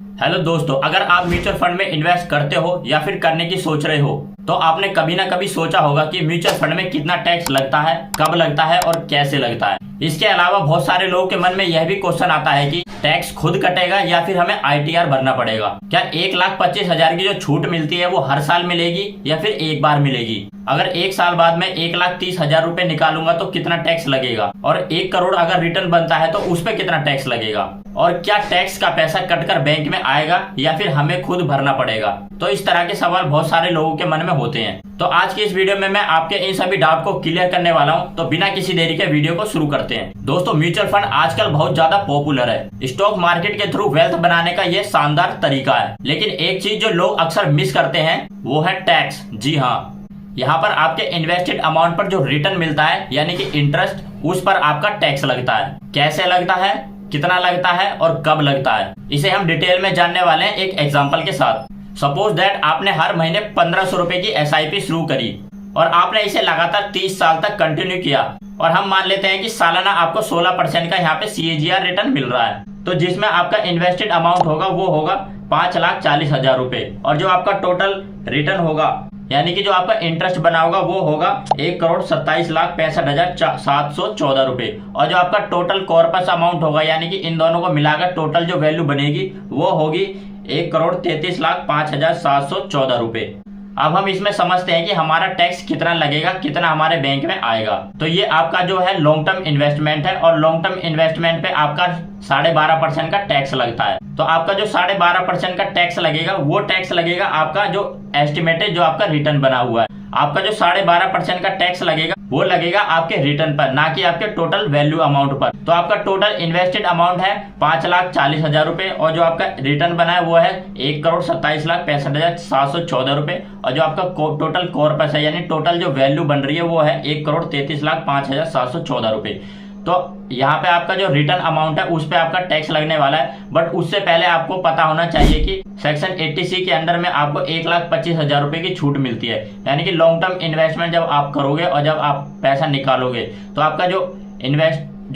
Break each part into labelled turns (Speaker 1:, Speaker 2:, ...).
Speaker 1: Hello दोस्तों, अगर आप म्यूचुअल फंड में इन्वेस्ट करते हो या फिर करने की सोच रहे हो तो आपने कभी ना कभी सोचा होगा कि म्यूचुअल फंड में कितना टैक्स लगता है, कब लगता है और कैसे लगता है। इसके अलावा बहुत सारे लोगों के मन में यह भी क्वेश्चन आता है कि टैक्स खुद कटेगा या फिर हमें आईटीआर भरना पड़ेगा। क्या 1,25,000 की जो छूट मिलती है वो हर साल मिलेगी या फिर एक बार मिलेगी? अगर एक साल बाद में 1,30,000 रुपए निकालूंगा तो कितना टैक्स लगेगा, और 1 करोड़ अगर रिटर्न बनता है तो उस पर कितना टैक्स लगेगा, और क्या टैक्स का पैसा कटकर बैंक में आएगा या फिर हमें खुद भरना पड़ेगा? तो इस तरह के सवाल बहुत सारे लोगों के मन में होते हैं। तो आज की इस वीडियो में मैं आपके इन सभी डाउट को क्लियर करने वाला हूं। तो बिना किसी देरी के वीडियो को शुरू करते हैं। दोस्तों, म्यूचुअल फंड आजकल बहुत ज्यादा पॉपुलर है। स्टॉक मार्केट के थ्रू वेल्थ बनाने का ये शानदार तरीका है। लेकिन एक चीज जो लोग अक्सर मिस करते हैं वो है टैक्स। जी हाँ, यहाँ पर आपके इन्वेस्टेड अमाउंट पर जो रिटर्न मिलता है यानी कि इंटरेस्ट, उस पर आपका टैक्स लगता है। कैसे लगता है, कितना लगता है और कब लगता है, इसे हम डिटेल में जानने वाले हैं एक एग्जांपल के साथ। सपोज दैट आपने हर महीने 1,500 रुपए की एसआईपी शुरू करी और आपने इसे लगातार 30 साल तक कंटिन्यू किया, और हम मान लेते हैं कि सालाना आपको 16% का यहाँ पे CAGR रिटर्न मिल रहा है। तो जिसमें आपका इन्वेस्टेड अमाउंट होगा वो होगा 5,40,000 रुपए, और जो आपका टोटल रिटर्न होगा यानी कि जो आपका इंटरेस्ट बना होगा वो होगा 1,27,65,714 रुपए, और जो आपका टोटल कॉर्पस अमाउंट होगा यानी कि इन दोनों को मिलाकर टोटल जो वैल्यू बनेगी वो होगी 1,33,05,714 रुपए। अब हम इसमें समझते हैं कि हमारा टैक्स कितना लगेगा, कितना हमारे बैंक में आएगा। तो ये आपका जो है लॉन्ग टर्म इन्वेस्टमेंट है, और लॉन्ग टर्म इन्वेस्टमेंट पे आपका 12.5% का टैक्स लगता है। तो आपका जो 12.5% का टैक्स लगेगा वो टैक्स लगेगा आपका जो एस्टिमेटेड जो आपका रिटर्न बना हुआ है। आपका जो 12.5% का टैक्स लगेगा वो लगेगा आपके रिटर्न पर, ना कि आपके टोटल वैल्यू अमाउंट पर। तो आपका टोटल इन्वेस्टेड अमाउंट है 5,40,000 रुपए, और जो आपका रिटर्न बना है वो है 1,27,65,714 रुपए, और जो आपका टोटल कॉर्पस है यानी टोटल जो वैल्यू बन रही है वो है 1,33,05,714 रुपए। तो यहाँ पे आपका जो रिटर्न अमाउंट है उस पे आपका टैक्स लगने वाला है। बट उससे पहले आपको पता होना चाहिए कि सेक्शन 80C के अंडर में आपको 1,25,000 रुपए की छूट मिलती है। यानी कि लॉन्ग टर्म इन्वेस्टमेंट जब आप करोगे और जब आप पैसा निकालोगे तो आपका जो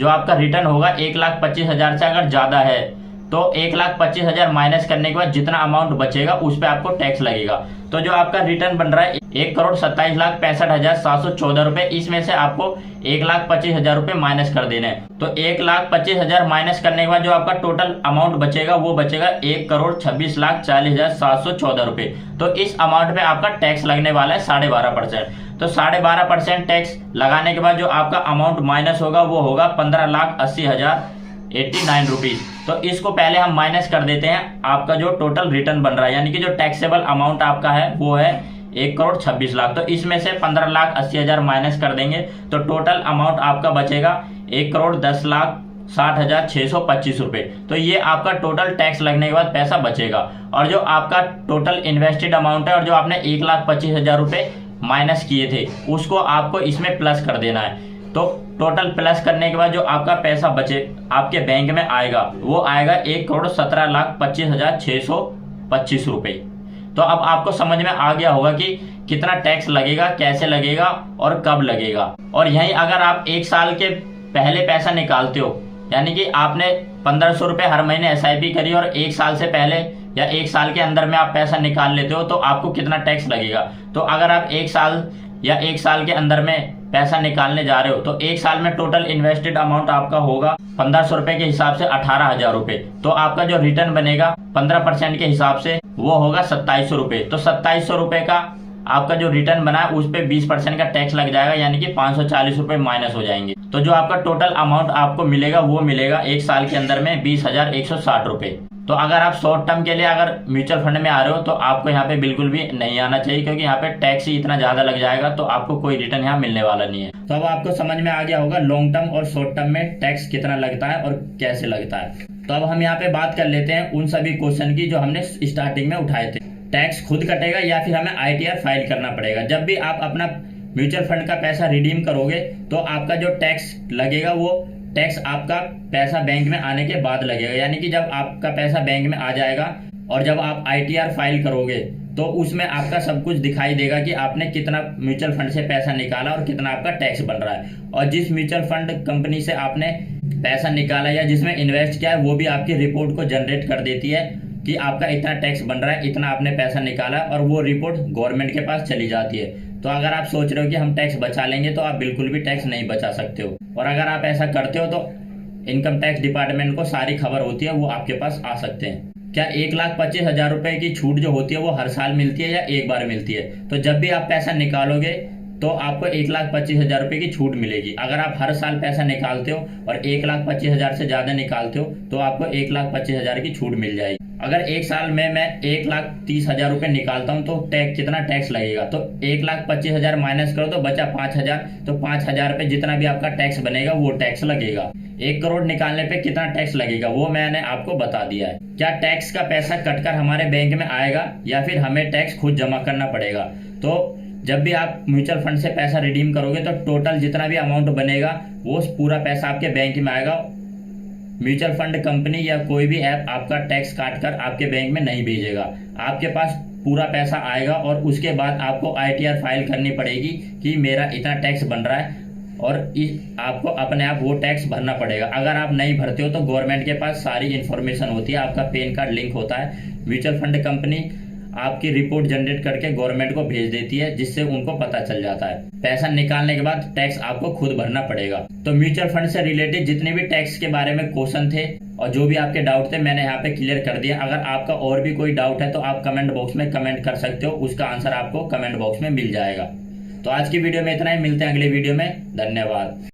Speaker 1: आपका रिटर्न होगा 1,25,000 से अगर ज्यादा है तो 1,25,000 माइनस करने के बाद जितना अमाउंट बचेगा उस पे आपको टैक्स लगेगा। तो जो आपका रिटर्न बन रहा है 1,27,65,714 रुपए, इसमें से आपको 1,25,000 रुपए माइनस कर देने हैं। तो 1,25,000 माइनस करने के बाद जो आपका टोटल अमाउंट बचेगा वो बचेगा 1,26,40,714 रुपए। तो इस अमाउंट पे आपका टैक्स लगने वाला है 12.5%। तो 12.5% टैक्स लगाने के बाद जो आपका अमाउंट माइनस होगा वो होगा 15,80,089 रुपीज। तो इसको पहले हम माइनस कर देते हैं। आपका जो टोटल रिटर्न बन रहा है यानी कि जो टैक्सेबल अमाउंट आपका है वो है 1,26,00,000। तो इसमें से 15,80,000 माइनस कर देंगे तो टोटल अमाउंट आपका बचेगा 1,10,60,625 रुपए। तो ये आपका टोटल टैक्स लगने के बाद पैसा बचेगा। और जो आपका टोटल इन्वेस्टेड अमाउंट है और जो आपने 1,25,000 रुपए माइनस किए थे उसको आपको इसमें प्लस कर देना है। तो टोटल प्लस करने के बाद जो आपका पैसा बचे आपके बैंक में आएगा वो आएगा 1,17,25,625 रुपए। तो अब आपको समझ में आ गया होगा कि कितना टैक्स लगेगा, कैसे लगेगा और कब लगेगा। और यहीं अगर आप एक साल के पहले पैसा निकालते हो यानी कि आपने 1,500 रुपए हर महीने SIP करी और एक साल से पहले या एक साल के अंदर में आप पैसा निकाल लेते हो तो आपको कितना टैक्स लगेगा। तो अगर आप एक साल या एक साल के अंदर में पैसा निकालने जा रहे हो तो एक साल में टोटल इन्वेस्टेड अमाउंट आपका होगा 1,500 रुपए के हिसाब से 18,000 रुपए। तो आपका जो रिटर्न बनेगा 15% के हिसाब से वो होगा 2,700 रुपए। तो 2,700 रुपए का आपका जो रिटर्न बना है उस पे 20% का टैक्स लग जाएगा यानी कि 540 रुपए माइनस हो जाएंगे। तो जो आपका टोटल अमाउंट आपको मिलेगा वो मिलेगा एक साल के अंदर में 20,160 रुपए। तो अगर आप शॉर्ट टर्म के लिए अगर म्यूचुअल फंड में आ रहे हो तो आपको यहाँ पे बिल्कुल भी नहीं आना चाहिए, क्योंकि यहाँ पे टैक्स ही इतना ज्यादा लग जाएगा तो आपको कोई रिटर्न यहाँ मिलने वाला नहीं है। तो अब आपको समझ में आ गया होगा लॉन्ग टर्म और शॉर्ट टर्म में टैक्स कितना लगता है और कैसे लगता है। तो अब हम यहाँ पे बात कर लेते हैं उन सभी क्वेश्चन की जो हमने स्टार्टिंग में उठाए थे। टैक्स खुद कटेगा या फिर हमें ITR फाइल करना पड़ेगा? जब भी आप अपना म्यूचुअल फंड का पैसा रिडीम करोगे तो आपका जो टैक्स लगेगा वो टैक्स आपका पैसा बैंक में आने के बाद लगेगा। यानी कि जब आपका पैसा बैंक में आ जाएगा और जब आप ITR फाइल करोगे तो उसमें आपका सब कुछ दिखाई देगा कि आपने कितना म्यूचुअल फंड से पैसा निकाला और कितना आपका टैक्स बन रहा है। और जिस म्यूचुअल फंड कंपनी से आपने पैसा निकाला या जिसमें इन्वेस्ट किया है वो भी आपकी रिपोर्ट को जनरेट कर देती है कि आपका इतना टैक्स बन रहा है, इतना आपने पैसा निकाला, और वो रिपोर्ट गवर्नमेंट के पास चली जाती है। तो अगर आप सोच रहे हो कि हम टैक्स बचा लेंगे, तो आप बिल्कुल भी टैक्स नहीं बचा सकते हो। और अगर आप ऐसा करते हो तो इनकम टैक्स डिपार्टमेंट को सारी खबर होती है, वो आपके पास आ सकते हैं। क्या 1,25,000 रुपए की छूट जो होती है वो हर साल मिलती है या एक बार मिलती है? तो जब भी आप पैसा निकालोगे तो आपको 1,25,000 रुपए की छूट मिलेगी। अगर आप हर साल पैसा निकालते हो और 1,25,000 से ज्यादा निकालते हो तो आपको 1,25,000 की छूट मिल जाएगी। अगर एक साल में मैं 1,30,000 रुपए निकालता हूं तो कितना टैक्स लगेगा? तो 1,25,000 माइनस करो तो बचा 5,000। तो 5,000 पे जितना भी आपका टैक्स बनेगा वो टैक्स लगेगा। 1 करोड़ निकालने पे कितना टैक्स लगेगा वो मैंने आपको बता दिया है। क्या टैक्स का पैसा कटकर हमारे बैंक में आएगा या फिर हमें टैक्स खुद जमा करना पड़ेगा? तो जब भी आप म्यूचुअल फंड से पैसा रिडीम करोगे तो टोटल जितना भी अमाउंट बनेगा वो पूरा पैसा आपके बैंक में आएगा। म्यूचुअल फंड कंपनी या कोई भी ऐप आपका टैक्स काटकर आपके बैंक में नहीं भेजेगा। आपके पास पूरा पैसा आएगा और उसके बाद आपको ITR फाइल करनी पड़ेगी कि मेरा इतना टैक्स बन रहा है, और आपको अपने आप वो टैक्स भरना पड़ेगा। अगर आप नहीं भरते हो तो गवर्नमेंट के पास सारी इन्फॉर्मेशन होती है, आपका पैन कार्ड लिंक होता है। म्यूचुअल फंड कंपनी आपकी रिपोर्ट जनरेट करके गवर्नमेंट को भेज देती है, जिससे उनको पता चल जाता है। पैसा निकालने के बाद टैक्स आपको खुद भरना पड़ेगा। तो म्यूचुअल फंड से रिलेटेड जितने भी टैक्स के बारे में क्वेश्चन थे और जो भी आपके डाउट थे मैंने यहाँ पे क्लियर कर दिया। अगर आपका और भी कोई डाउट है तो आप कमेंट बॉक्स में कमेंट कर सकते हो, उसका आंसर आपको कमेंट बॉक्स में मिल जाएगा। तो आज की वीडियो में इतना ही, मिलते हैं अगले वीडियो में। धन्यवाद।